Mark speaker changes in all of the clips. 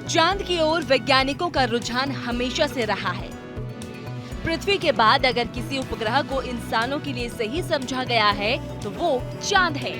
Speaker 1: चांद की ओर वैज्ञानिकों का रुझान हमेशा से रहा है। पृथ्वी के बाद अगर किसी उपग्रह को इंसानों के लिए सही समझा गया है तो वो चांद है।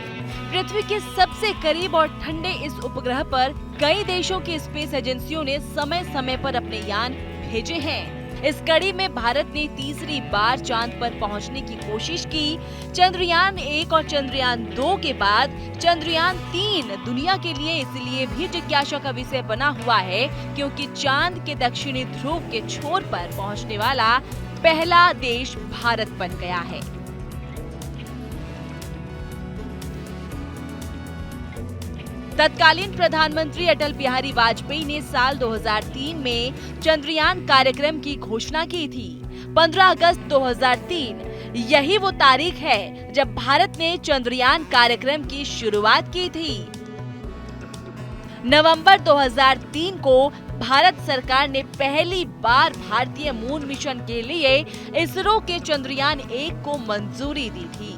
Speaker 1: पृथ्वी के सबसे करीब और ठंडे इस उपग्रह पर कई देशों की स्पेस एजेंसियों ने समय समय पर अपने यान भेजे हैं। इस कड़ी में भारत ने तीसरी बार चांद पर पहुंचने की कोशिश की। चंद्रयान 1 और चंद्रयान 2 के बाद चंद्रयान 3 दुनिया के लिए इसलिए भी जिज्ञासा का विषय बना हुआ है क्योंकि चांद के दक्षिणी ध्रुव के छोर पर पहुंचने वाला पहला देश भारत बन गया है। तत्कालीन प्रधानमंत्री अटल बिहारी वाजपेयी ने साल 2003 में चंद्रयान कार्यक्रम की घोषणा की थी। 15 अगस्त 2003 यही वो तारीख है जब भारत ने चंद्रयान कार्यक्रम की शुरुआत की थी। नवंबर 2003 को भारत सरकार ने पहली बार भारतीय मून मिशन के लिए इसरो के चंद्रयान 1 को मंजूरी दी थी।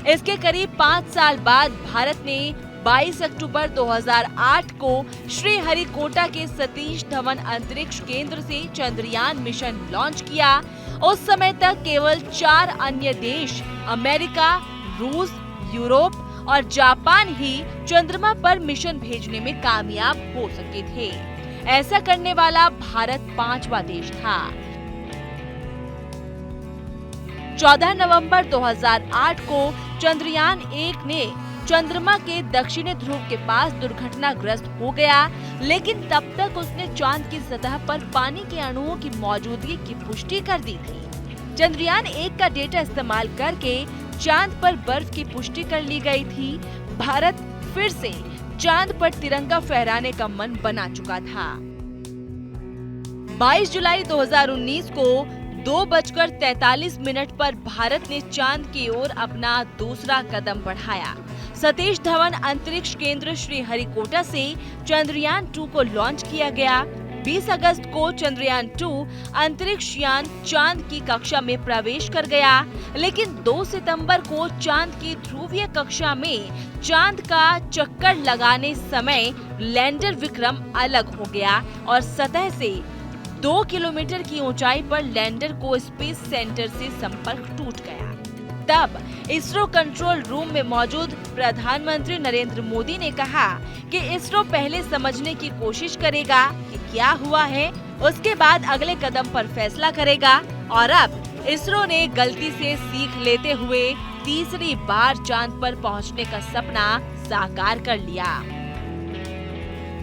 Speaker 1: इसके करीब 5 साल बाद भारत ने 22 अक्टूबर 2008 को श्रीहरिकोटा के सतीश धवन अंतरिक्ष केंद्र से चंद्रयान मिशन लॉन्च किया। उस समय तक केवल 4 अन्य देश अमेरिका, रूस, यूरोप और जापान ही चंद्रमा पर मिशन भेजने में कामयाब हो सके थे। ऐसा करने वाला भारत 5वां देश था। 14 नवंबर 2008 को चंद्रयान 1 ने चंद्रमा के दक्षिणी ध्रुव के पास दुर्घटनाग्रस्त हो गया, लेकिन तब तक उसने चांद की सतह पर पानी के अणुओं की मौजूदगी की पुष्टि कर दी थी। चंद्रयान 1 का डेटा इस्तेमाल करके चांद पर बर्फ की पुष्टि कर ली गई थी। भारत फिर से चांद पर तिरंगा फहराने का मन बना चुका था। 22 जुलाई 2019 को 2:43 पर भारत ने चांद की ओर अपना दूसरा कदम बढ़ाया। सतीश धवन अंतरिक्ष केंद्र श्रीहरिकोटा से चंद्रयान 2 को लॉन्च किया गया। 20 अगस्त को चंद्रयान 2 अंतरिक्ष यान चांद की कक्षा में प्रवेश कर गया, लेकिन 2 सितंबर को चांद की ध्रुवीय कक्षा में चांद का चक्कर लगाने समय लैंडर विक्रम अलग हो गया और सतह से 2 किलोमीटर की ऊंचाई पर लैंडर को स्पेस सेंटर से संपर्क टूट गया। तब इसरो कंट्रोल रूम में मौजूद प्रधानमंत्री नरेंद्र मोदी ने कहा कि इसरो पहले समझने की कोशिश करेगा कि क्या हुआ है, उसके बाद अगले कदम पर फैसला करेगा। और अब इसरो ने गलती से सीख लेते हुए तीसरी बार चांद पर पहुंचने का सपना साकार कर लिया।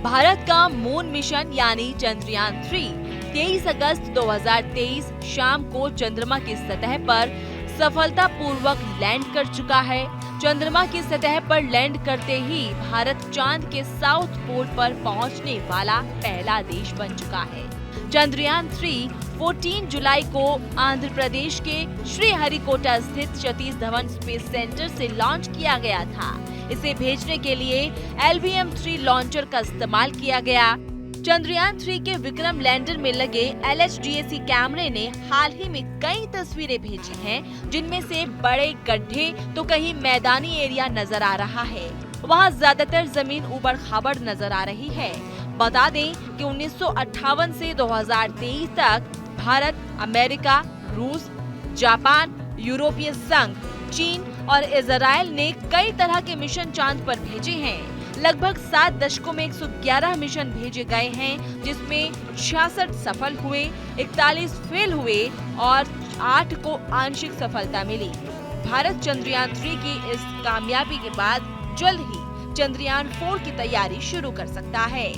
Speaker 1: भारत का मून मिशन यानी चंद्रयान 3 23 अगस्त 2023 शाम को चंद्रमा की सतह पर सफलतापूर्वक लैंड कर चुका है। चंद्रमा की सतह पर लैंड करते ही भारत चांद के साउथ पोल पर पहुंचने वाला पहला देश बन चुका है। चंद्रयान 3 14 जुलाई को आंध्र प्रदेश के श्रीहरिकोटा स्थित सतीश धवन स्पेस सेंटर से लॉन्च किया गया था। इसे भेजने के लिए LVM-3 लॉन्चर का इस्तेमाल किया गया। चंद्रयान 3 के विक्रम लैंडर में लगे LHDAC कैमरे ने हाल ही में कई तस्वीरें भेजी हैं, जिनमें से बड़े गड्ढे तो कहीं मैदानी एरिया नजर आ रहा है। वहां ज्यादातर जमीन उबड़-खाबड़ नजर आ रही है। बता दें कि 1958 से 2023 तक भारत, अमेरिका, रूस, जापान, यूरोपीय संघ, चीन और इजराइल ने कई तरह के मिशन चांद पर भेजे हैं। लगभग 7 दशकों में 111 मिशन भेजे गए हैं, जिसमें 66 सफल हुए, 41 फेल हुए और 8 को आंशिक सफलता मिली। भारत चंद्रयान 3 की इस कामयाबी के बाद जल्द ही चंद्रयान 4 की तैयारी शुरू कर सकता है।